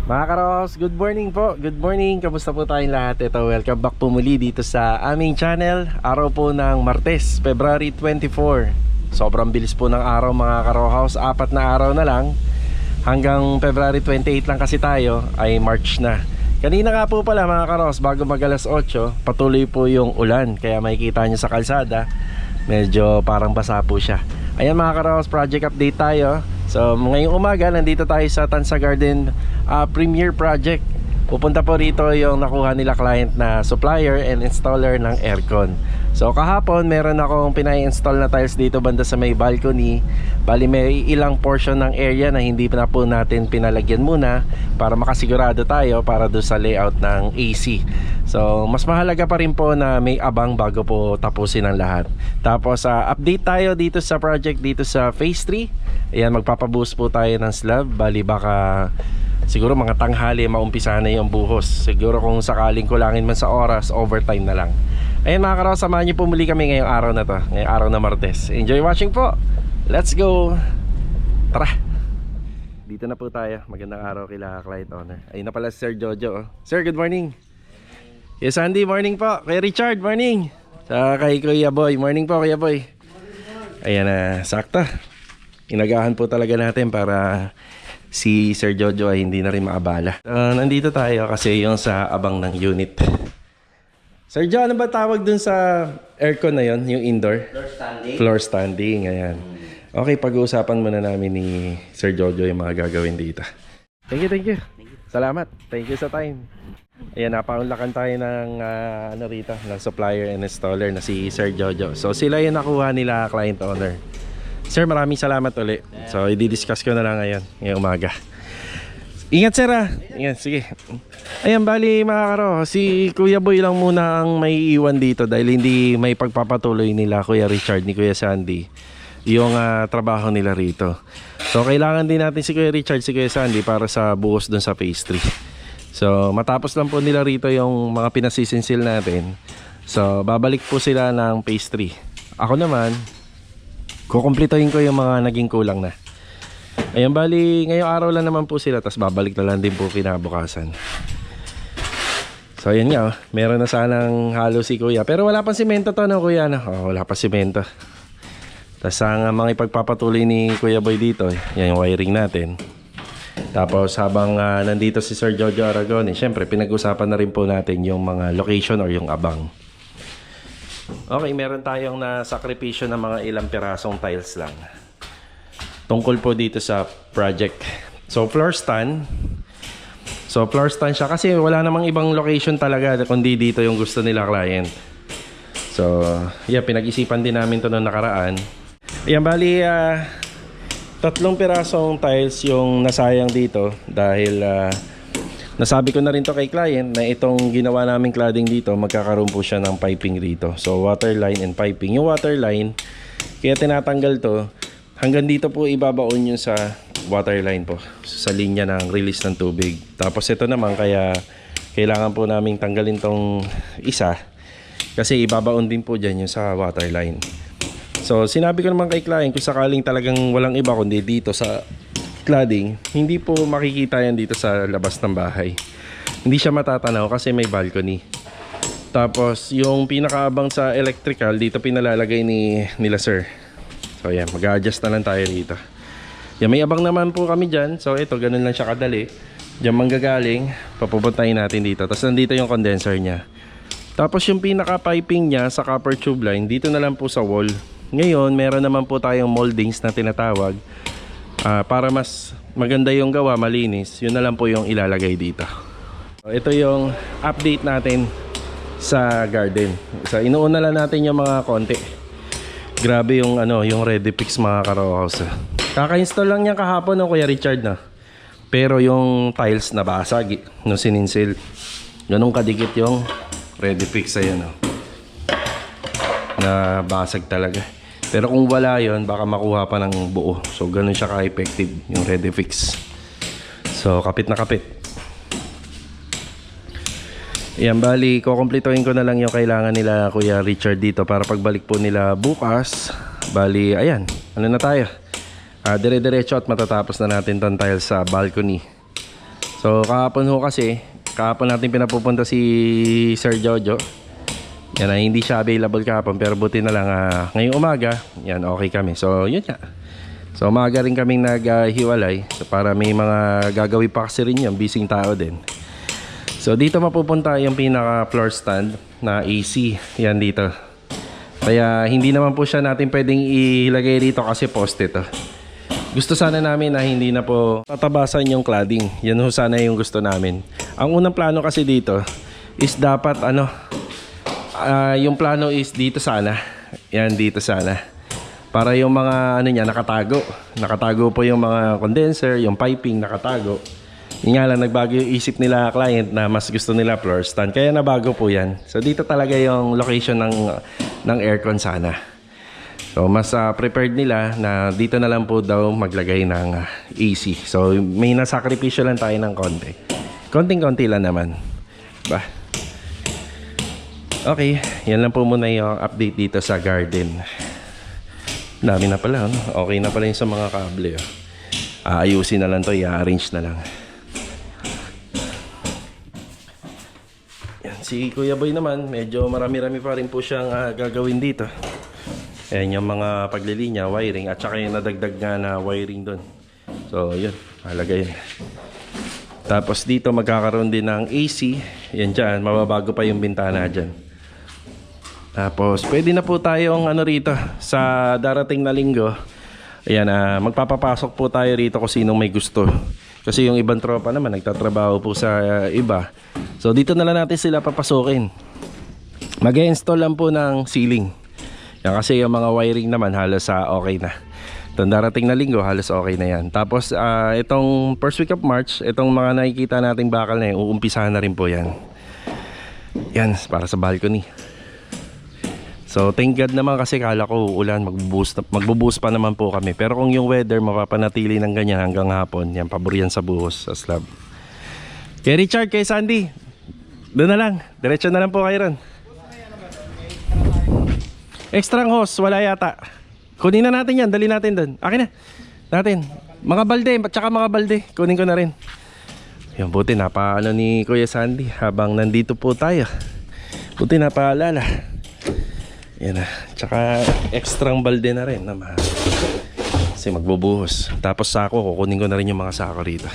Mga Karos, good morning po. Good morning. Kamusta po tayong lahat? Ito, welcome back po muli dito sa aming channel. Araw po ng Martes, February 24. Sobrang bilis po ng araw mga Karohouse. 4 na araw na lang. Hanggang February 28 lang kasi tayo ay March na. Kanina nga po pala mga Karos, bago mag alas 8, patuloy po yung ulan. Kaya makikita nyo sa kalsada, medyo parang basa po siya. Ayan mga Karos, project update tayo. So ngayong umaga, nandito tayo sa Tansa Garden Premier Project. Pupunta po rito yung nakuha nila client na supplier and installer ng aircon. So kahapon meron akong pinai-install na tiles dito banda sa may balcony. Bali may ilang portion ng area na hindi na po natin pinalagyan muna para makasigurado tayo para doon sa layout ng AC. So mas mahalaga pa rin po na may abang bago po tapusin ang lahat. Tapos update tayo dito sa project dito sa phase 3. Ayan, magpapaboost po tayo ng slab. Bali baka siguro mga tanghali maumpisahan na yung buhos. Siguro kung sakaling kulangin man sa oras, overtime na lang. Ayan mga Karos, samahan niyo po muli kami ngayong araw na to, ngayong araw na Martes. Enjoy watching po. Let's go. Tara. Dito na po tayo. Magandang araw kila client owner. Ayun na pala si Sir Jojo. Sir, good morning. Yes, Andy, morning po. Kay Richard, morning. Sa kay Kuya Boy, morning po Kuya Boy. Ayan na, sakto. Inagahan po talaga natin para si Sir Jojo ay hindi na rin maabala. Nandito tayo kasi yung sa abang ng unit. Sir Jo, ano ba tawag dun sa aircon na yon, yung indoor? Floor standing. Floor standing, ayan. Okay, pag-uusapan muna namin ni Sir Jojo yung mga gagawin dito. Thank you. Salamat. Thank you sa time. Ayan, napaunlakan tayo ng rito, ng supplier and installer na si Sir Jojo. So sila yung nakuha nila client owner. Sir, maraming salamat ulit. So i-discuss ko na lang ngayon, ngayong umaga. Ingat sir ah. Ingat, sige. Ayan, bali mga Karo, si Kuya Boy lang muna ang may iwan dito dahil hindi may pagpapatuloy nila Kuya Richard ni Kuya Sandy yung trabaho nila rito. So kailangan din natin si Kuya Richard, si Kuya Sandy para sa buhos dun sa phase 3. So matapos lang po nila rito yung mga pinasisinsil natin. So babalik po sila ng phase 3. Ako naman, kukumplituhin ko yung mga naging kulang na. Ayan, bali ngayong araw lang naman po sila, tapos babalik na lang din po kinabukasan. So ayan nga, meron na sanang halo si Kuya, pero wala pang simento to, no Kuya, no? Wala pa simento. Tapos ang mga ipagpapatuloy ni Kuya Boy dito, yan yung wiring natin. Tapos habang nandito si Sir Jojo Aragoni, syempre pinag-usapan na rin po natin yung mga location or yung abang. Okay, meron tayong nasakripisyo ng mga ilang pirasong tiles lang tungkol po dito sa project. So floor stand siya kasi wala namang ibang location talaga kundi dito yung gusto nila client. So yeah, pinag-isipan din namin to noong nakaraan. Ayan, bali 3 pirasong tiles yung nasayang dito dahil nasabi ko na rin to kay client na itong ginawa naming cladding dito, magkakaroon po siya ng piping dito. So water line and piping. Yung water line, kaya tinatanggal to, hanggang dito po ibabaon yun sa water line po, sa linya ng release ng tubig. Tapos ito naman, kaya kailangan po naming tanggalin tong isa kasi ibabaon din po dyan yung sa water line. So sinabi ko naman kay client, kung sakaling talagang walang iba kundi dito sa cladding, hindi po makikita yan dito sa labas ng bahay. Hindi siya matatanaw kasi may balcony. Tapos yung pinakaabang sa electrical, dito pinalalagay nila sir. So yan, mag-a-adjust na lang tayo dito. Yan, may abang naman po kami dyan. So ito, ganun lang siya kadali. Diyan manggagaling, papupuntahin natin dito. Tapos nandito yung condenser niya. Tapos yung pinaka-piping niya sa copper tube line, dito na lang po sa wall. Ngayon, meron naman po tayong moldings na tinatawag. Para mas maganda yung gawa, malinis, yun na lang po yung ilalagay dito. So, ito yung update natin sa garden. So inuuna lang natin yung mga konti. Grabe yung yung ready fix mga Karohouse. Kaka-install lang niya kahapon ng Kuya Richard na. Pero yung tiles nabasag nung sininsil. Ganun kadikit yung ready fix, ayan nabasag talaga. Pero kung wala yon, baka makuha pa ng buo. So ganun siya ka-effective yung ready fix. So kapit na kapit. Yan, bali kukumplituhin ko na lang yung kailangan nila Kuya Richard dito para pagbalik po nila bukas. Bali ayan, ano na tayo, dire-diretso at matatapos na natin tong tiles sa balcony. So kahapon natin pinapupunta si Sir Jojo. Yan, hindi siya available kahapon, pero buti na lang ngayong umaga, yan, okay kami. So yun nga. So umaga rin kaming naghiwalay para may mga gagawin pa kasi rin yan, busy tao din. So dito mapupunta yung pinaka floor stand na AC. Yan dito. Kaya hindi naman po siya natin pwedeng ilagay dito kasi poste to. Gusto sana namin na hindi na po tatabasan yung cladding. Yan ho sana yung gusto namin. Ang unang plano kasi dito is dapat yung plano is dito sana. Yan, dito sana. Para yung mga niya nakatago. Nakatago po yung mga condenser, yung piping nakatago. Yung nga lang, nagbago yung isip nila client na mas gusto nila floor stand. Kaya nabago po yan. So dito talaga yung location ng aircon sana. So mas prepared nila na dito na lang po daw maglagay ng AC. So may nasakripisyo lang tayo ng konti. Konting-konti lang naman. Ba? Okay, yan lang po muna yung update dito sa garden. Dami na pala, no? Okay na pala yung sa mga kable. Ayusin na lang to, i-arrange na lang. Yan, si Kuya Boy naman, medyo marami-rami pa rin po siyang gagawin dito. Ayan yung mga paglilinya, wiring, at saka yung nadagdag nga na wiring doon. So yun, halaga yun. Tapos dito magkakaroon din ng AC. Yan dyan, mababago pa yung bintana dyan. Tapos pwede na po tayong rito sa darating na linggo. Ayan, magpapapasok po tayo rito kung sinong may gusto. Kasi yung ibang tropa naman nagtatrabaho po sa iba. So dito na lang natin sila papasukin. Mag-install lang po ng ceiling. Yan, kasi yung mga wiring naman halos okay na. Itong darating na linggo halos okay na yan. Tapos itong first week of March, itong mga nakikita nating bakal na yan, uumpisahan na rin po yan. Yan, para sa balcony. So thank God naman kasi kala ko ulan, magbubuhos pa naman po kami. Pero kung yung weather mapapanatili ng ganyan hanggang hapon, yan, pabor yan sa buhos, sa slab. Kay Richard, kay Sandy, doon na lang, diretso na lang po kayo ron. Extra hose, wala yata. Kunin na natin yan, dali natin doon. Akin na, natin. Mga balde, tsaka mga balde, kunin ko na rin. Yan, buti napaano ni Kuya Sandy habang nandito po tayo. Buti napaalala. Yan na, tsaka extrang balde na rin na kasi magbubuhos. Tapos sako, kukunin ko na rin yung mga sako rito.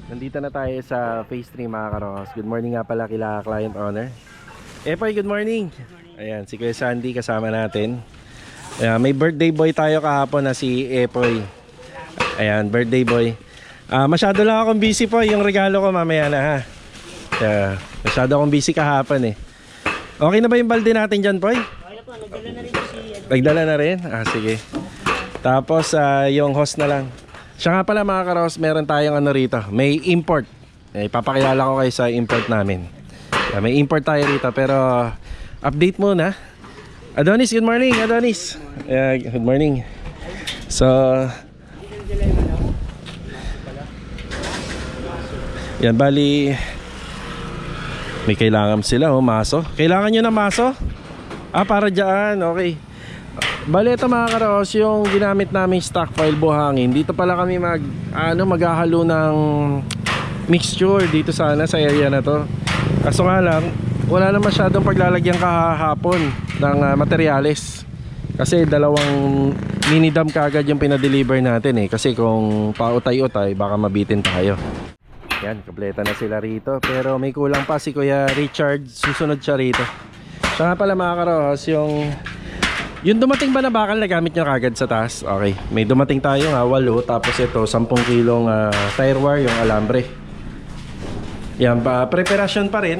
Nandito na tayo sa phase 3 mga karos. Good morning nga pala kila client owner. Epoy, good morning. Ayan, si Kuya Sandy kasama natin. Ayan, may birthday boy tayo kahapon na si Epoy. Ayan, birthday boy. Masyado lang akong busy po. Yung regalo ko mamaya na ha. Masyado akong busy kahapon eh. Okay na ba yung balde natin dyan, Poy? Okay na po, nagdala na rin po si... Nagdala na rin? Sige. Tapos yung host na lang. Siya nga pala mga karos, meron tayong rito. May import. Ipapakilala ko kayo sa import namin. May import tayo rito pero update muna. Adonis, good morning Adonis. Good morning. So yan, bali may kailangan sila maso. Kailangan nyo ng maso? Para dyan, okay. Bali ito mga karos, yung ginamit naming stockpile buhangin. Dito pala kami maghahalo ng mixture dito sana sa area na to. Kaso nga lang, wala na masyadong paglalagyan kahapon ng materyales. Kasi dalawang mini dam kagad yung pinadeliver natin eh. Kasi kung pautay-utay, baka mabitin tayo. Yan, kompleta na sila rito. Pero may kulang pa si Kuya Richard. Susunod siya rito. Siya nga pala mga karos, yung dumating ba na bakal na gamit nyo kagad sa taas? Okay, may dumating tayo 8. Tapos ito, 10 kilong tire wire, yung alambre. Yan, preparasyon pa rin.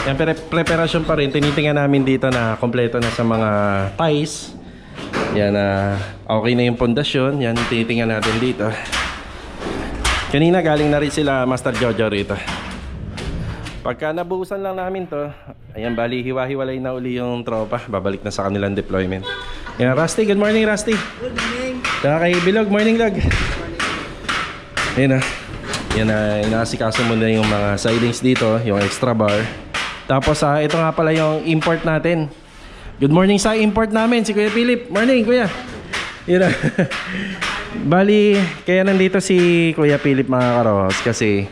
Yan, preparasyon pa rin. Tinitingnan namin dito na kompleto na sa mga ties. Yan, okay na yung pundasyon. Yan, tinitingnan natin dito. Kanina galing na rin sila Master Jojo rito. Pagka nabuhusan lang namin to, ayan, bali hiwa-hiwalay na uli yung tropa. Babalik na sa kanilang deployment. Yan, Rusty, good morning Rusty. Good morning. Saka kay Bilog, morning Log. Ayan yan, inaasikaso muna yung mga sidings dito, yung extra bar. Tapos ito nga pala yung import natin. Good morning sa import namin, si Kuya Philip. Morning Kuya. Yan Bali, kaya nandito si Kuya Philip mga karos kasi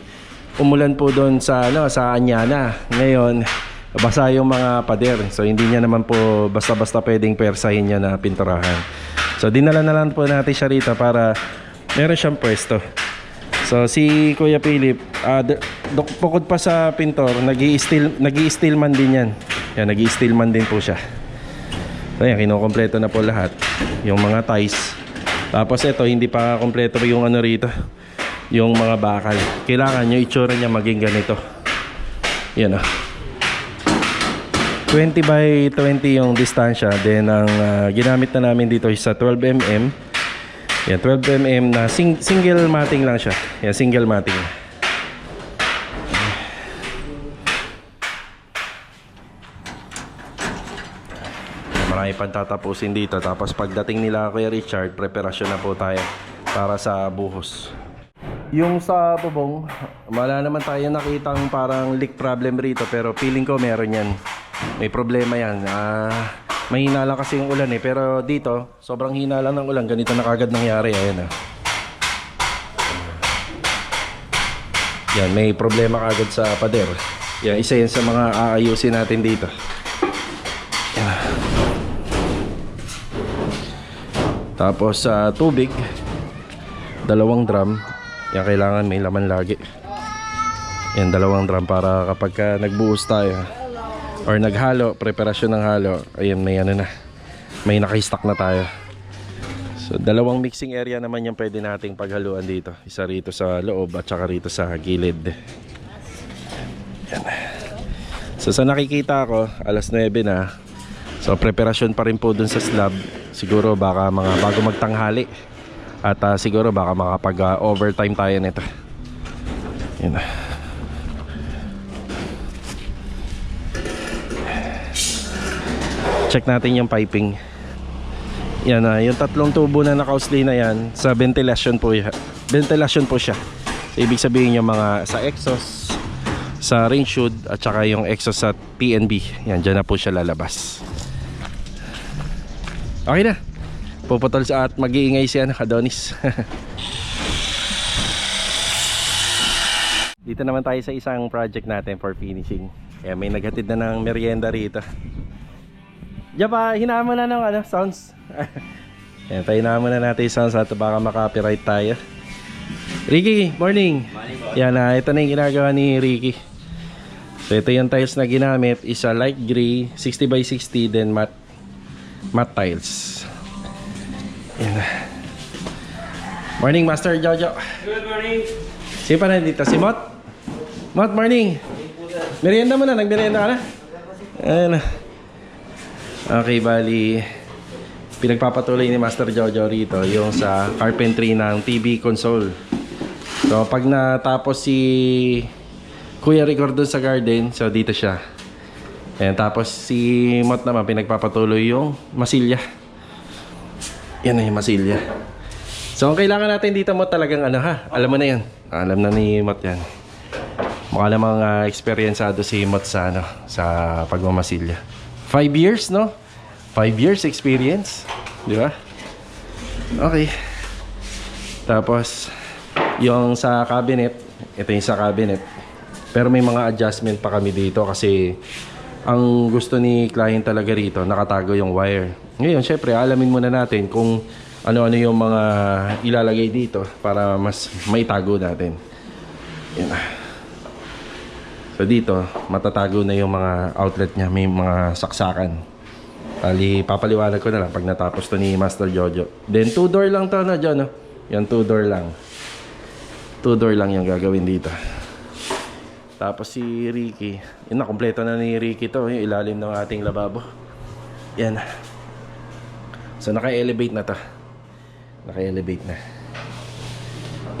umulan po doon sa sa Anyana. Ngayon, basa yung mga pader. So hindi niya naman po basta-basta pwedeng persahin niya na pinturahan. So dinala na lang po natin siya rito para meron siyang pwesto. So si Kuya Philip, bukod pa sa pintor, nag-i-steel man din yan. Yan, nag-i-steel man din po siya. Ayan, kinukompleto na po lahat. Yung mga ties. Tapos ito, hindi pa kompleto yung ano rito. Yung mga bakal. Kailangan yung itsura niya maging ganito. Yan o. 20 by 20 yung distansya. Then ang ginamit na namin dito is sa 12mm. Yan, 12mm na single matting lang siya. Yan, single matting. Marami pang tatapusin dito. Tapos pagdating nila Kuya Richard, preparasyon na po tayo para sa buhos. Yung sa bubong, wala naman tayo nakitang parang leak problem rito. Pero feeling ko meron yan. May problema yan. Mahina lang kasi yung ulan pero dito sobrang hina lang ng ulan, ganito na kagad nangyari. Ayan yan, may problema kagad sa pader. Yan, isa yan sa mga aayusin natin dito. Yan. Tapos tubig, 2 drum. Yan, kailangan may laman lagi. Yan, 2 drum para kapag nagbuhos tayo or naghalo, preparasyon ng halo, ayun, may ano na, may naka-stock na tayo. So 2 mixing area naman yung pwede nating paghaluan dito. Isa rito sa loob at saka rito sa gilid. Yan. So sa nakikita ko, alas 9 na. So preparasyon pa rin po dun sa slab. Siguro baka mga bago magtanghali. At siguro baka makapag overtime tayo nito. Yan. Check natin yung piping. Yan yung 3 tubo na naka-usli na yan, sa ventilation po siya. Ibig sabihin yung mga sa exhaust, sa range hood at saka yung exhaust sa TNB. Yan, dyan na po siya lalabas. Okay na. Puputol sa at mag-iingay si Adonis. Dito naman tayo sa isang project natin for finishing. Kaya may naghatid na ng merienda rito. Diyan pa, hinaan mo na ng sounds. Yan, hinaan mo na natin yung sounds at baka makapiright tayo. Ricky, morning. Yan, ito na yung ginagawa ni Ricky. So ito yung tiles na ginamit. Isa light gray, 60 by 60, then matte tiles. Yan. Morning, Master Jojo. Good morning. Sino pa na dito? Si Mot? Mot, morning. Merienda mo na, nagmerienda ka na? Ayan na. Okay, bali pinagpapatuloy ni Master Jojo rito yung sa carpentry ng TV console. So pag natapos si Kuya Ricord doon sa garden, so dito siya. And tapos si Mot naman pinagpapatuloy yung masilya. Yan na yung masilya. So ang kailangan natin dito, Mot, talagang alam mo na yan. Alam na ni Mot yan. Mukha namang eksperyensado si Mot sa sa pagmamasilya. 5 years, no? 5 years experience. Di ba? Okay. Tapos, yung sa cabinet, ito yung sa cabinet. Pero may mga adjustment pa kami dito kasi ang gusto ni client talaga rito, nakatago yung wire. Ngayon, syempre, alamin muna natin kung ano-ano yung mga ilalagay dito para mas maitago natin. Yan. So dito, matatago na yung mga outlet niya, may mga saksakan. Papaliwanag ko na lang pag natapos to ni Master Jojo. Then 2-door lang to na dyan, no? Yan, 2-door lang. 2-door lang yung gagawin dito. Tapos si Ricky, yun na, kompleto na ni Ricky to, yung ilalim ng ating lababo. Yan. So naka-elevate na to. Naka-elevate na.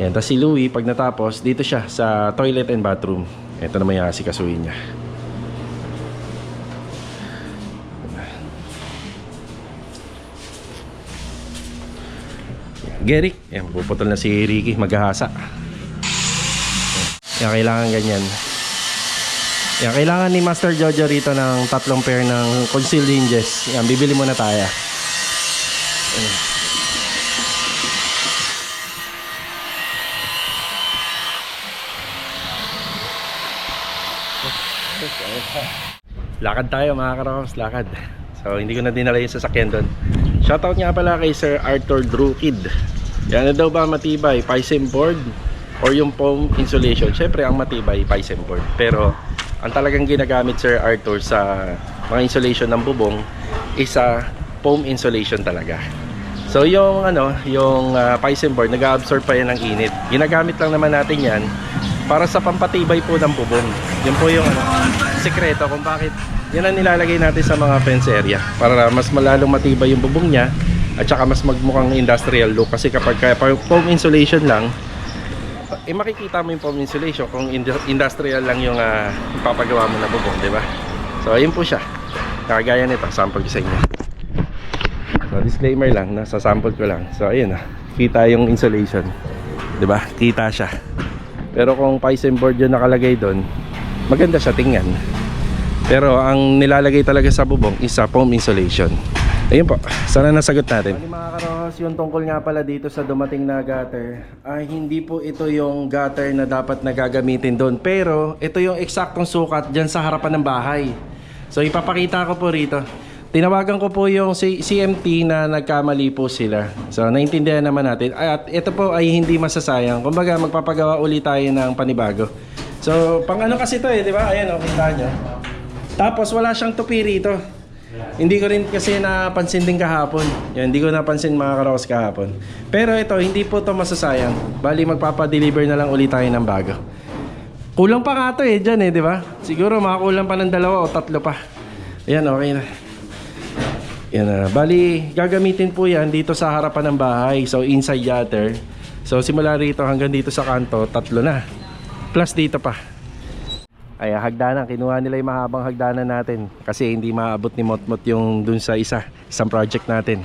Yan, tapos si Louie, pag natapos, dito siya sa toilet and bathroom. Ito naman yung asikasuhin niya. Geric, yan, puputol na si Ricky, maghahasa. Yan, kailangan ganyan. Yan, kailangan ni Master Jojo rito ng 3 pair ng concealed hinges. Yan, bibili muna tayo. Yan. Lakad tayo mga karos, lakad. So hindi ko na dinala yung sasakyan doon. Shoutout nga pala kay Sir Arthur Drukid. Yan na daw ba matibay, Pisem board or yung foam insulation? Syempre ang matibay, Pisem board. Pero ang talagang ginagamit Sir Arthur sa mga insulation ng bubong is foam insulation talaga. So yung Pisem board, nag-absorb pa yan ng init. Ginagamit lang naman natin yan para sa pampatibay po ng bubong. Yun po yung sekreto kung bakit yan ang nilalagay natin sa mga fence area para mas malalong matibay yung bubong niya at saka mas magmukhang industrial look. Kasi kapag foam insulation lang, makikita mo yung foam insulation kung industrial lang yung ipapagawa mo na bubong, di ba? So ayun po siya, kagaya nito, sample ko sa inyo. So disclaimer lang, nasa sample ko lang. So ayun kita yung insulation, di ba? Kita siya. Pero kung Pisem board yung nakalagay doon, maganda siya tingnan. Pero ang nilalagay talaga sa bubong is foam insulation. Ayun po, sana nasagot natin. Mga karos, yung tungkol nga pala dito sa dumating na gutter, hindi po ito yung gutter na dapat nagagamitin doon. Pero ito yung eksaktong sukat dyan sa harapan ng bahay. So ipapakita ko po rito. Tinawagan ko po yung CMT na nagkamali po sila. So naintindihan naman natin. At ito po ay hindi masasayang. Kumbaga magpapagawa ulit tayo ng panibago. So pang ano kasi ito di ba? Ayan kita nyo. Tapos wala siyang tupi rito. Hindi ko rin kasi napansin din kahapon. Yan, hindi ko napansin mga karos kahapon. Pero ito, hindi po ito masasayang. Bali magpapadeliver na lang ulit tayo ng bago. Kulang pa nga ito dyan di ba? Siguro makakulang pa ng 2 o 3 pa. Ayan, okay na. Yan bali gagamitin po yan dito sa harapan ng bahay. So inside gutter. So simula rito hanggang dito sa kanto 3 na. Plus dito pa. Ay hagdanan, kinuha nila yung mahabang hagdanan natin. Kasi hindi maabot ni Motmot yung dun sa isang project natin.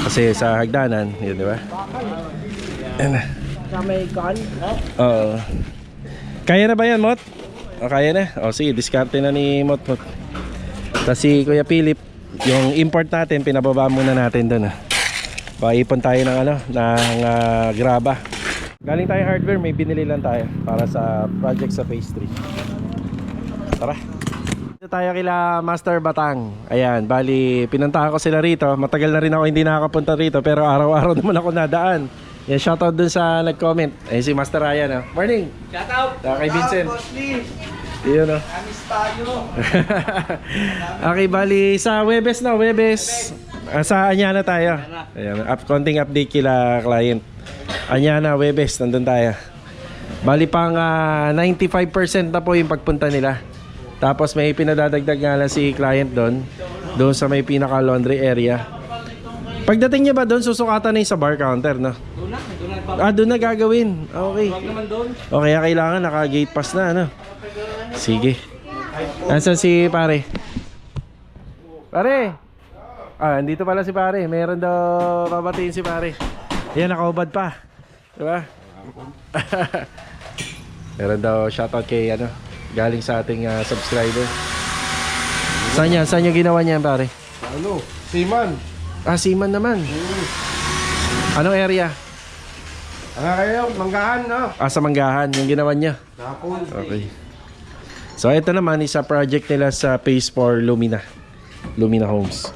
Kasi sa hagdanan, yun di ba? Yan na. May gun? Oo. Kaya na ba yan Mot? O kaya na? O sige, diskarte na ni Motmot. Tapos si Kuya Philip, yung import natin, pinababa muna natin doon. Paipon tayo ng graba. Galing tayo hardware, may binili lang tayo para sa project sa phase 3. Tara. Dito tayo kila Master Batang. Ayan, bali pinuntahan ko sila rito. Matagal na rin ako hindi nakakapunta rito, pero araw-araw naman ako nadaan. Yan, shoutout dun sa nag-comment. Ayun si Master Ryan. Morning. Shoutout. Kay Vincent. Iyon Amis tayo. Okay, bali sa Webes na, Webes. Sa Anyana tayo. Ayan, konting update kila client. Anyana, Webes, nandun tayo. Bali pang 95% na po yung pagpunta nila. Tapos may pinadadagdag nga lang si client doon sa may pinaka laundry area. Pagdating niya ba doon, susukatan na yung sa bar counter, no? Doon na gagawin. Okay. Okay, kailangan naka-gate pass na, ano? Sige. Nasaan si pare? Pare! Andito pala si pare. Meron daw babatiin si pare. Ayan, nakaubad pa. Diba? Meron daw shoutout kay galing sa ating subscriber. Saan yan? Saan yung ginawa niya pare? Siman. Siman naman. Anong area? Kayo, Manggahan, no? Sa Manggahan, yung ginawa niya. Napon. Okay. So ito naman isa project nila sa Phase 4 Lumina Homes.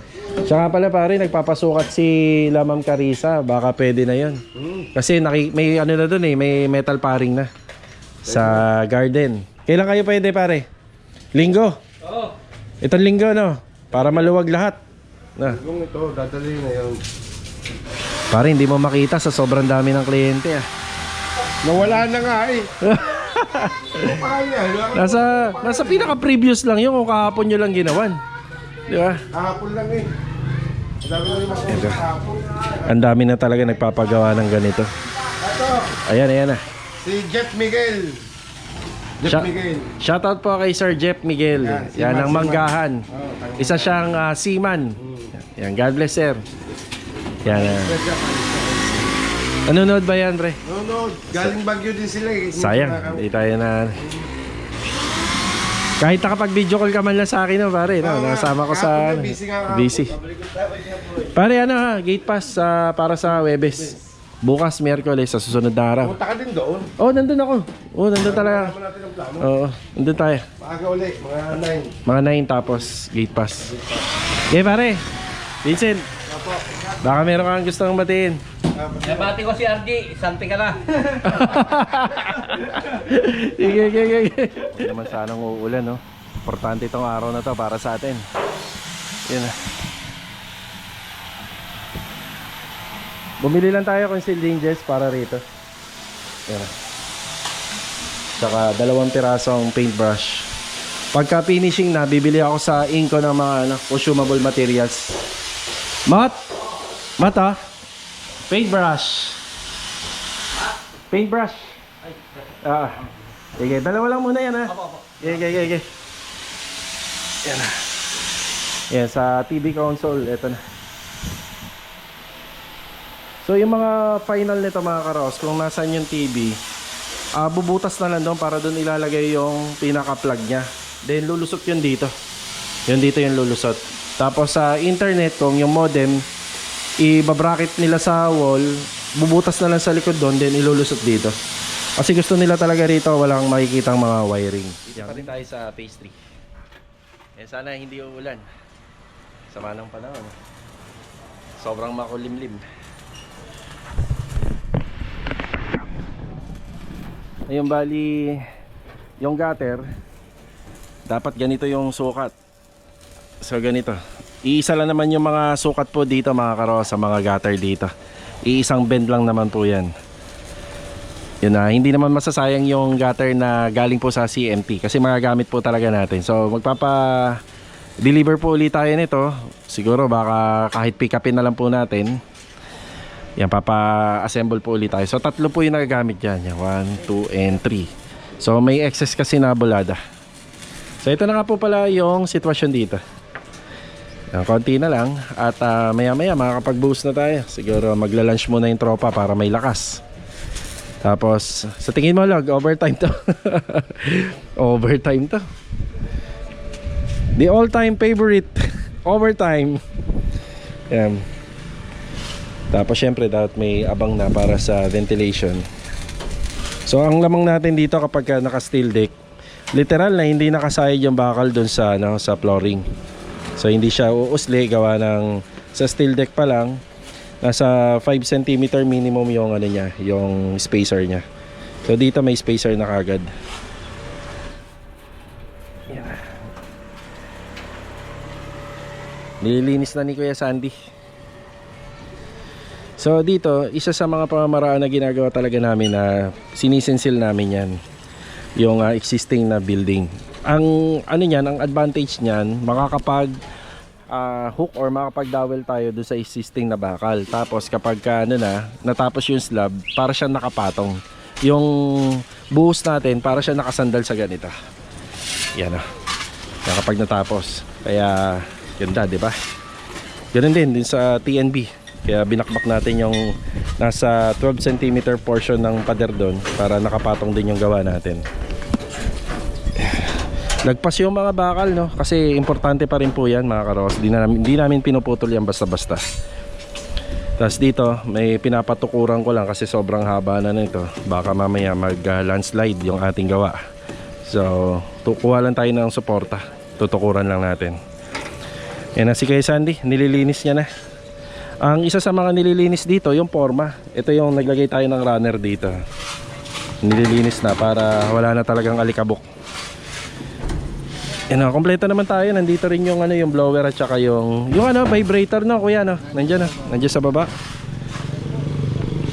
Tsaka pala pare, nagpapasukat si Ma'am Carissa. Baka pwede na yon. Kasi may na dun may metal paring na sa garden. Kailan kayo pwede pare? Linggo? Oo. Itong linggo, no? Para maluwag lahat. Kung ito, dadali na yun. Pare, hindi mo makita sa sobrang dami ng kliyente Nawala na nga Nasa pinaka-previous lang yun kung kahapon nyo lang ginawan. Di ba? Kahapon lang Ang dami na talaga nagpapagawa ng ganito. Ayan na. Si Jeff Miguel. Shoutout po kay Sir Jeff Miguel. Yan ang Manggahan. Isa siyang seaman. Yan, God bless sir. Yan. Nanonood ba yan, pre? No, galing Baguio din sila Sayang, hindi tayo na. Kahit nakapag-video call ka man lang sa akin, pare, nasama ko sa busy. Pare, gate pass para sa Webes. Bukas, Miyerkules, sa susunod na araw. Punta ka din doon. Oh, nandun ako. Oh, nandun talaga. Naman natin ang plano. Oo, nandun tayo. Maaga uli, mga 9. Mga 9 tapos gate pass. Okay pare, Vincent. Baka meron kang gustong batiin. Nabati ko si RG, santi ka na. Sige. Hindi naman sanang uulan, no? Importante itong araw na to para sa atin. Yun na. Bumili lang tayo concealed hinges para rito. Yan na. Tsaka 2 pirasong paintbrush. Pagka finishing na, bibili ako sa Inco ng mga consumable materials. Mat, paintbrush. Paintbrush. Sige, 2 lang muna yan ha. Sige. Yan na. Yan, sa TV console, eto na. So yung mga final nito mga karos, kung nasan yung TV, bubutas na lang doon para doon ilalagay yung pinaka-plug nya. Then lulusot yun dito. Yun dito yung lulusot. Tapos sa internet, kung yung modem, ibabracket nila sa wall, bubutas na lang sa likod doon, then ilulusot dito. Kasi gusto nila talaga rito, walang makikitang mga wiring. Dito pa rin tayo sa phase 3. Sana hindi uulan. Sama ng panahon. Sobrang makulimlim. Ayun, bali yung gutter dapat ganito yung sukat. So ganito. Iisa lang naman yung mga sukat po dito mga karos, sa mga gutter dito. Iisang bend lang naman po yan. Yun na, hindi naman masasayang yung gutter na galing po sa CMT kasi magagamit po talaga natin. So magpapa-deliver po ulit tayo nito. Siguro baka kahit pick upin na lang po natin. Yan, papa-assemble po ulit tayo. So 3 po yung nagagamit dyan. 1, 2, and 3. So may excess kasi na bulada. So ito na nga po pala yung sitwasyon dito. Yan, konti na lang. At maya maya makakapag-boost na tayo. Siguro magla-lunch muna yung tropa para may lakas. Tapos sa tingin mo log, overtime to. Overtime to. The all-time favorite. Overtime. Yan. Tapos syempre dapat may abang na para sa ventilation. So ang lamang natin dito kapag naka steel deck, literal na hindi nakasayad yung bakal dun sa sa flooring. So hindi siya uusli gawa ng sa steel deck pa lang nasa 5 cm minimum yung niya, yung spacer niya. So dito may spacer na kagad. Yan. Nililinis na ni Kuya Sandy. So dito, isa sa mga pamamaraan na ginagawa talaga namin na sinisensil namin yan, yung existing na building. Ang niyan, ang advantage niyan, makakapag hook or makakapag-dowel tayo doon sa existing na bakal. Tapos kapag natapos yung slab, para siya nakapatong. Yung buhos natin, para siya nakasandal sa ganito. Yan kapag natapos. Kaya ganda, di ba? Ganun din sa TNB. Kaya binakbak natin yung nasa 12 cm portion ng pader doon para nakapatong din yung gawa natin. Lagpas yung mga bakal, no? Kasi importante pa rin po yan mga karos. Hindi namin pinuputol yan basta-basta. Tapos dito may pinapatukuran ko lang kasi sobrang haba na nito. Baka mamaya mag-landslide yung ating gawa. So kuha lang tayo ng suporta. Tutukuran lang natin. Yan na si Kuya Sandy, nililinis niya na. Ang isa sa mga nililinis dito, yung forma. Ito yung naglagay tayo ng runner dito. Nililinis na para wala na talagang alikabok. Yan na, kompleto naman tayo. Nandito rin yung yung blower at saka yung vibrator no, kuya no. Nandiyan sa baba.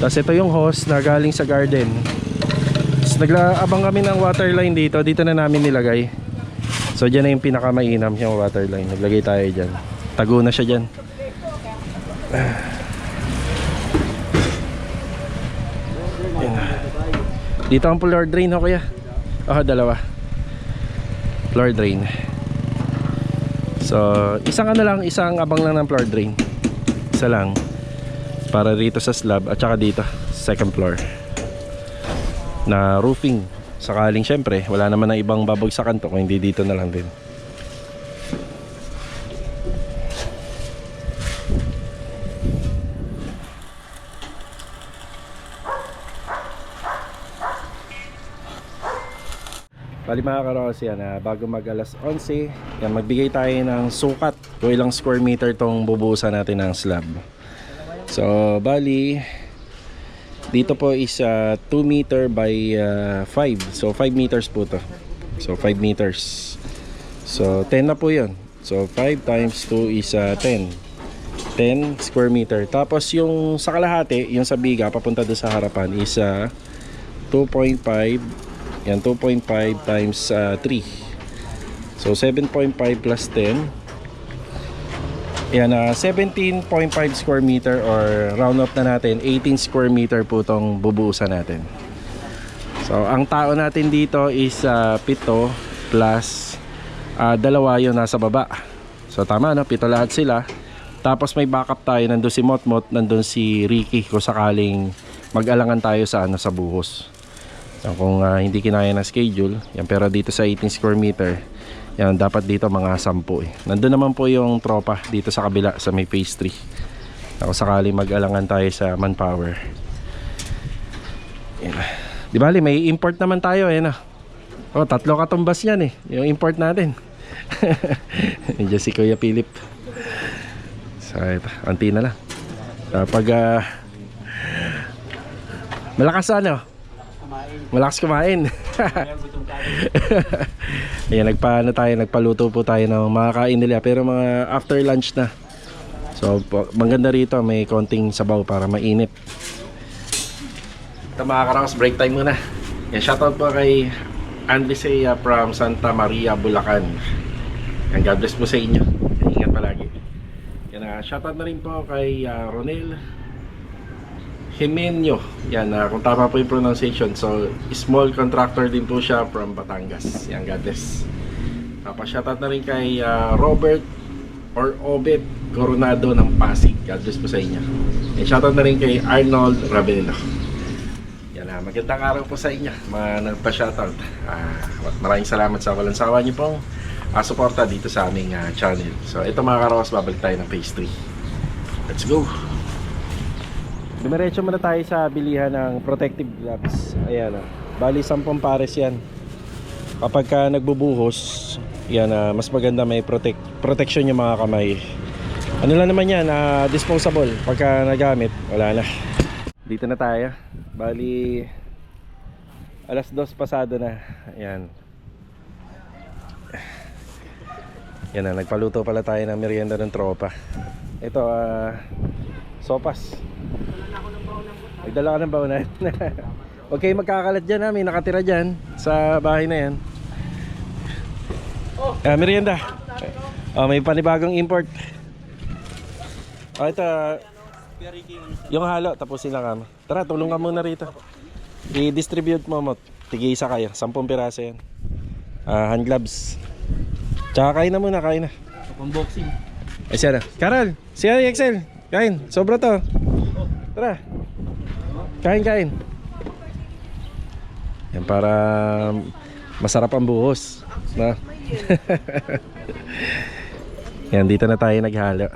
Tapos ito yung hose na galing sa garden. Tapos naglaabang kami ng water line dito. Dito na namin nilagay. So dyan na yung pinakamainam yung water line. Naglagay tayo dyan. Tago na siya dyan. Dito ang floor drain kuya. Dalawa floor drain. So isang isang abang lang ng floor drain. Isa lang para dito sa slab at saka dito second floor na roofing. Sakaling syempre wala naman na ibang babagsakan to kung hindi dito na lang din. Bali mga karos, yan, bago mag alas 11, yan, magbigay tayo ng sukat kung ilang square meter tong bubuhusan natin ng slab. So bali dito po is 2 meter by 5. So 5 meters po to. So 5 meters. So 10 na po yun. So 5 times 2 is 10 square meter. Tapos yung sa kalahati, yung sa biga papunta doon sa harapan is 2.5. Yan, 2.5 times 3. So 7.5 plus 10. Yan, 17.5 square meter, or round up na natin 18 square meter po tong bubuusan natin. So ang tao natin dito is 7 plus 2 yun nasa baba. So tama, no? 7 lahat sila. Tapos may backup tayo, nandun si Motmot, nandun si Ricky kung sakaling mag-alangan tayo sa sa buhos. So, kung hindi kinaya na schedule yan, pero dito sa 18 square meter yan, dapat dito mga 10 eh. Nandun naman po yung tropa dito sa kabila sa may phase 3. Kung sakaling mag-alangan tayo sa manpower yan. Di bali may import naman tayo yan. Oh, 3 katumbas yan eh, yung import natin. Nandiyan si Kuya Philip. So ito, anti na lang. Pag malakas kumain. Ayan, nagpaluto po tayo ng mga kain nila, pero mga after lunch na. So maganda rito, may konting sabaw para mainit. Ito mga karos, break time muna. Yan, shoutout po kay Andresea from Santa Maria, Bulacan. Yan, God bless po sa inyo. Ingat palagi. Yan, shoutout na rin po kay Ronel Jimenyo. Yan, kung tama po yung pronunciation. So, small contractor din po siya from Batangas. Yan, God bless. Tapos shoutout na rin kay Robert or Obed Coronado ng Pasig. God bless po sa inyo. And shoutout na rin kay Arnold Ravelo. Yan, magandang araw po sa inyo, mga nagpa-shoutout. Maraming salamat sa walang sawa niyo pong suporta dito sa aming channel. So, ito mga karos, babalik tayo ng phase 3. Let's go! Dumiretso muna tayo sa bilihan ng protective gloves. Ayan, bali 10 pares yan. Kapag ka nagbubuhos, yan, mas maganda may protection yung mga kamay. Ano lang naman yan, disposable. Pagka nagamit, wala na. Dito na tayo. Bali alas 2 pasado na. Ayan. Yan na, nagpaluto pala tayo ng merienda ng tropa. Ito, sopas. Nagdala ka ng baunan. Huwag kayo magkakalat dyan, may nakatira dyan sa bahay na yan. Merienda. May panibagong import. Ito, yung halo, tapusin lang kami. Tara, tulong ka muna rito. I-distribute mo, tig-isa kayo, 10 piraso yan. Hand gloves. Tsaka kain na muna, kain na. Unboxing. Ay siya na. Carol, siya Excel. Kain, sobra to. Tara. Kain. Yan, para masarap ang buhos. No? Yan, dito na tayo naghalo.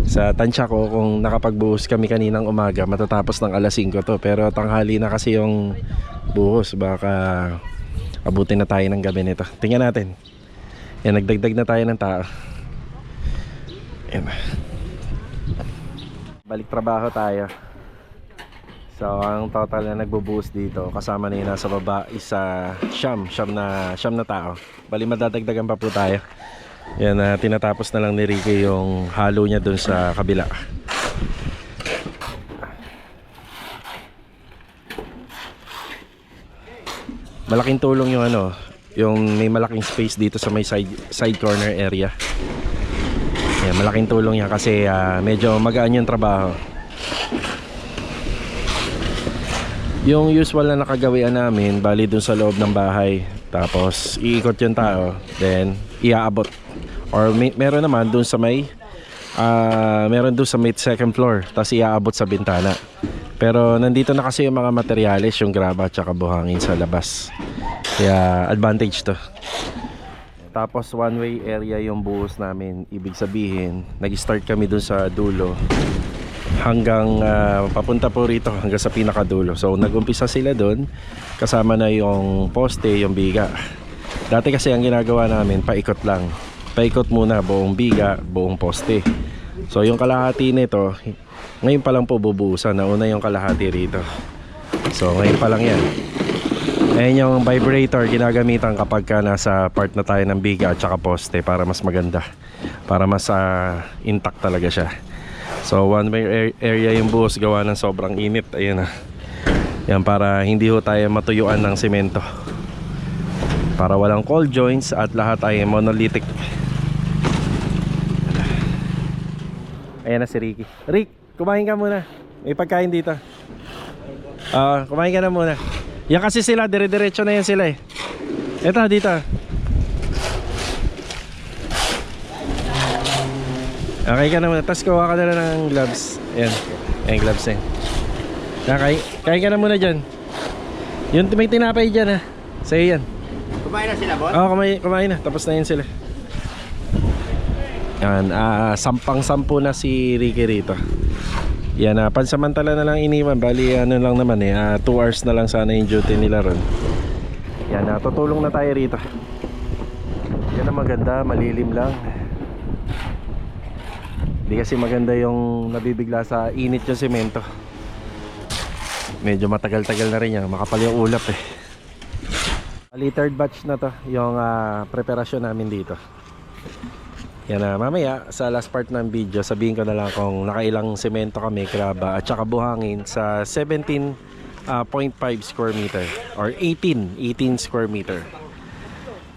Sa tansya ko, kung nakapagbuhos kami kaninang umaga, matatapos ng alas 5 to. Pero tanghali na kasi yung buhos. Baka abutin na tayo ng gabi nito. Tingnan natin. Yan, nagdagdag na tayo ng tao. Yan. Balik trabaho tayo. So ang total na nagbubuhos dito, kasama na yun nasa baba, is siyam na tao. Bali madadagdagan pa po tayo. Yan, tinatapos na lang ni Ricky yung halo niya dun sa kabila. Malaking tulong yung yung may malaking space dito sa may side corner area. Yan, malaking tulong yan kasi medyo magaan yung trabaho. Yung usual na nakagawian namin, bali dun sa loob ng bahay, tapos iikot yung tao, then iaabot. Or meron naman dun sa may second floor, tapos iaabot sa bintana. Pero nandito na kasi yung mga materyales, yung graba at saka buhangin sa labas. Kaya advantage to. Tapos one way area yung buhos namin. Ibig sabihin, nag-start kami dun sa dulo. hanggang papunta po rito hanggang sa pinakadulo. So nag-umpisa sila doon, kasama na yung poste, yung biga. Dati kasi ang ginagawa namin, paikot lang. Paikot muna buong biga, buong poste. So yung kalahati nito, ngayon pa lang po bubuusan. Nauna yung kalahati rito. So ngayon pa lang yan. Ayan yung vibrator ginagamitan kapag ka nasa part na tayo ng biga at saka poste para mas maganda. Para mas intact talaga siya. So one way area yung buhos gawa ng sobrang init. Ayun na. Yan para hindi ho tayo matuyuan ng semento. Para walang cold joints at lahat ay monolithic. Ayan na si Ricky. Rick, kumain ka muna. May pagkain dito. Kumain ka na muna. Yan kasi sila, dire-diretso na yan sila eh. Ito, dito. Okay ka na muna. Tapos kuha ka na lang ng gloves. Ayan. Ayan, gloves eh. Kain ka na muna dyan. Yung may tinapay dyan ha. Sa'yo yan. Kumain na sila, boss? Oo, kumain na. Tapos na yun sila. Yan, sampang-sampu na si Ricky rito. Yan, pansamantala na lang iniwan. Bali, ano lang naman 2 hours na lang sana yung duty nila ron. Yan, tutulong na tayo rito. Yan ang maganda, malilim lang. Hindi kasi maganda yung nabibigla sa init yung semento. Medyo matagal-tagal na rin yan. Makapal yung ulap eh. Bali, third batch na to yung preparasyon namin dito. Yan na, mamaya sa last part ng video sabihin ko na lang kung nakailang semento kami, graba at saka buhangin sa 17.5 square meter or 18 square meter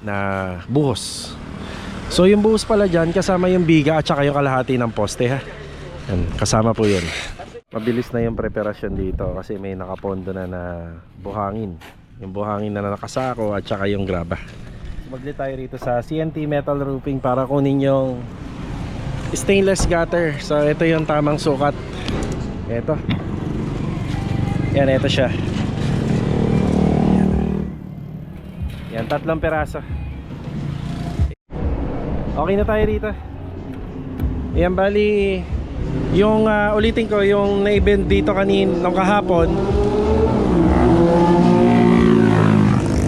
na buhos. So yung buhos pala dyan kasama yung biga at saka yung kalahati ng poste ha. Yan, kasama po yun. Mabilis na yung preparasyon dito kasi may nakapondo na buhangin. Yung buhangin na nakasako at saka yung graba. Magli tayo rito sa CNT Metal Roofing para kunin yung stainless gutter. So ito yung tamang sukat. Ito. Yan, ito siya. Yan, 3 peraso. Okay na tayo rito. Yan, bali yung ulitin ko yung na-event dito nung kahapon.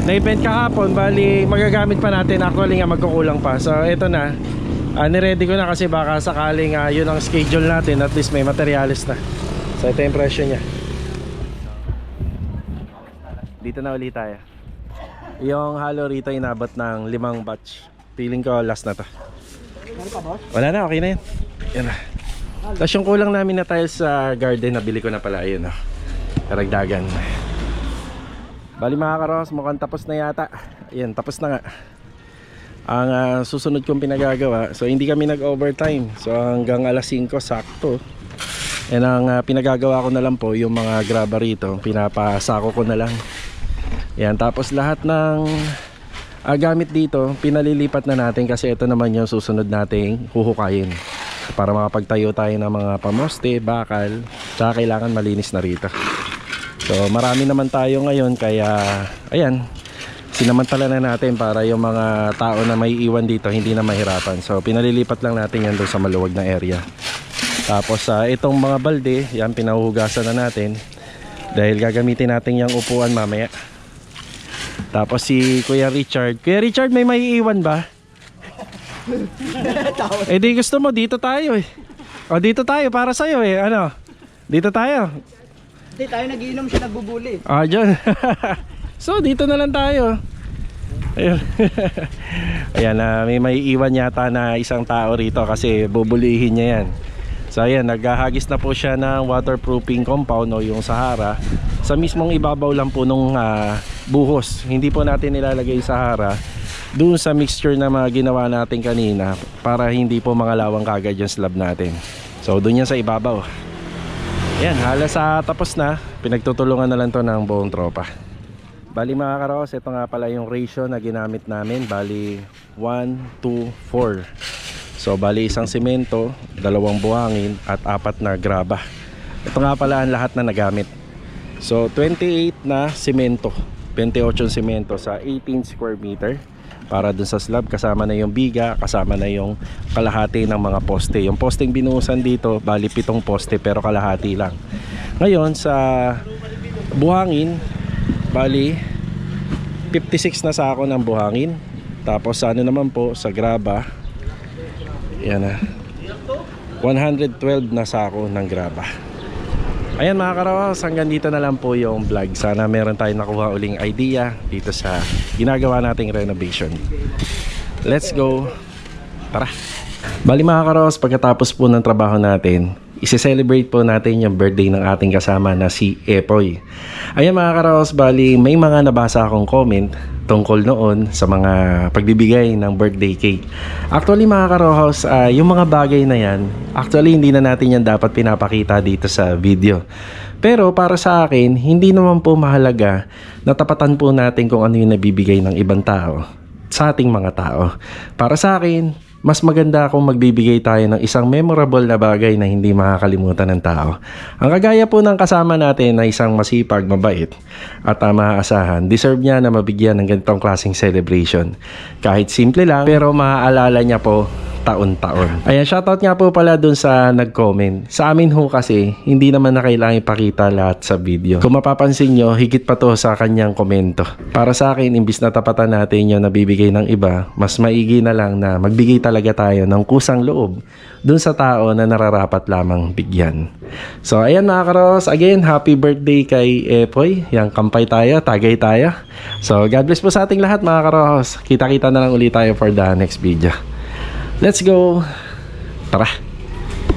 Na-event kahapon, bali magagamit pa natin. Actually nga magkukulang pa. So ito na, niready ko na kasi baka sakaling yun ang schedule natin. At least may materialis na. So ito yung presyo nya. Dito na ulit tayo. Yung halo rito inabot ng 5 batch. Feeling ko last na to. Wala na, okay na yun. Yan na. Tapos yung kulang namin na tiles sa garden, nabili ko na pala. Ayun, karagdagan. Bali mga karos, mukhang tapos na yata. Ayan, tapos na nga. Ang susunod kong pinagagawa, so hindi kami nag-overtime. So hanggang alas 5 sakto. And ang pinagagawa ko na lang po yung mga graba rito, pinapasako ko na lang. Ayan, tapos lahat ng gamit dito, pinalilipat na natin kasi ito naman yung susunod nating huhukayin. Para makapagtayo tayo ng mga pamoste, bakal, tsaka kailangan malinis na rito. So marami naman tayo ngayon kaya ayan, sinamantala na natin para yung mga tao na may iwan dito hindi na mahirapan. So pinalilipat lang natin yan doon sa maluwag na area. Tapos itong mga balde, yan pinahuhugasan na natin dahil gagamitin natin yung upuan mamaya. Tapos si Kuya Richard may maiiwan ba? Di gusto mo dito tayo eh. O dito tayo para sa'yo eh. Ano? Dito tayo. Hindi, tayo nagiinom siya, nagbubuli. Dyan. So dito na lang tayo. Ayun. Ayan, may iwan yata na isang tao rito kasi bubulihin niya yan. So ayan, naghahagis na po siya ng waterproofing compound o yung Sahara sa mismong ibabaw lang po nung buhos. Hindi po natin nilalagay yung Sahara doon sa mixture na mga ginawa natin kanina para hindi po mangalawang kagad yung slab natin. So doon yan sa ibabaw. Ayan, halos tapos na. Pinagtutulungan na lang to ng buong tropa. Bali mga karos, ito nga pala yung ratio na ginamit namin. Bali 1, 2, 4. So bali isang semento, 2 buhangin at 4 na graba. Ito nga pala ang lahat na nagamit. So 28 na semento, 28 semento sa 18 square meter. para dun sa slab, kasama na yung biga, kasama na yung kalahati ng mga poste. Yung posteng binuhusan dito, bali 7 poste pero kalahati lang. Ngayon sa buhangin, bali 56 na sako ng buhangin. Tapos sa ano naman po, sa graba, yan na, 112 na sako ng graba. Ayan mga karawas, hanggang dito na lang po yung vlog. Sana meron tayong nakuha uling idea dito sa ginagawa nating renovation. Let's go. Tara. Bali mga karawas, pagkatapos po ng trabaho natin, isi-celebrate po natin yung birthday ng ating kasama na si Epoy. Ayan mga karawas, bali may mga nabasa akong comment tungkol noon sa mga pagbibigay ng birthday cake. Actually mga karohos, yung mga bagay na yan, actually hindi na natin yan dapat pinapakita dito sa video. Pero para sa akin, hindi naman po mahalaga na tapatan po natin kung ano yung nabibigay ng ibang tao sa ating mga tao. Para sa akin, mas maganda kung magbibigay tayo ng isang memorable na bagay na hindi makakalimutan ng tao. Ang kagaya po ng kasama natin na isang masipag, mabait at maaasahan, deserve niya na mabigyan ng ganitong klaseng celebration. Kahit simple lang, pero maaalala niya po taon-taon. Ayan, shoutout nga po pala dun sa nag-comment. Sa amin ho kasi, hindi naman na kailangan ipakita lahat sa video. Kung mapapansin nyo, higit pa to sa kanyang komento. Para sa akin, imbis na tapatan natin yung nabibigay ng iba, mas maigi na lang na magbigay talaga tayo ng kusang loob dun sa tao na nararapat lamang bigyan. So ayan mga karos, again, happy birthday kay Epoy. Yang kampay tayo, tagay tayo. So God bless po sa ating lahat mga karos. Kita-kita na lang ulit tayo for the next video. Let's go. Tara.